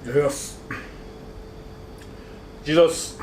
いただきます。ジーザス。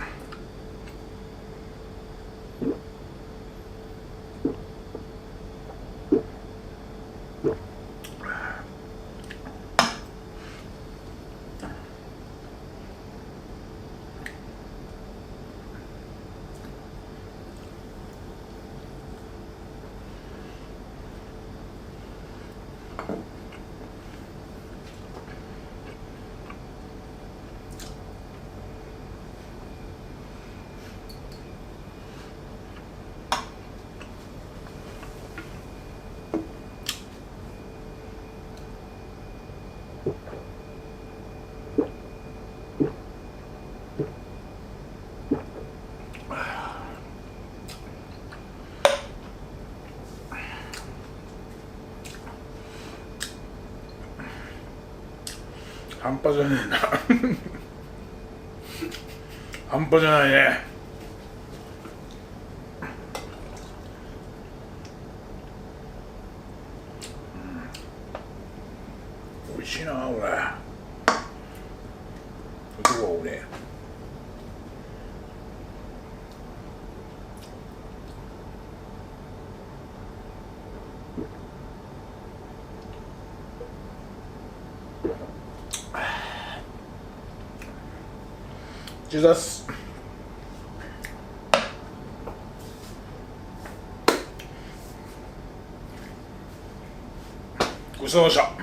半端じゃねえな半端じゃないね。美味しいなこれ。どこが俺ジーザス。ごちそうさまでした。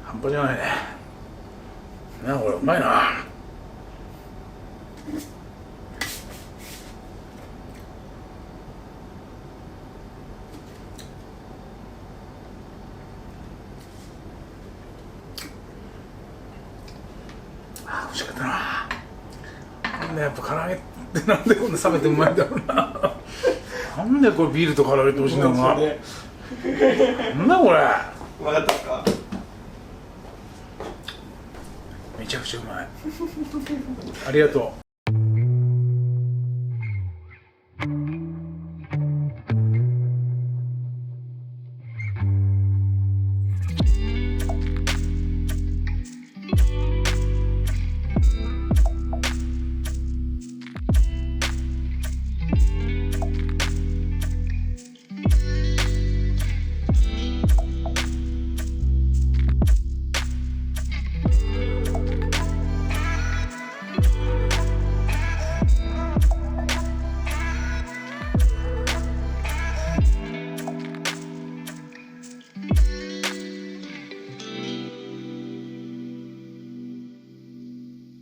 半端じゃないね。なあこれうまいな。美味しかったな。なんでやっぱ唐揚げってなんでこんな冷めてうまいんだろうななんでこれビールと唐揚げって美味しいんだろうな。なんだこれ。分かったですか。めちゃくちゃうまいありがとう。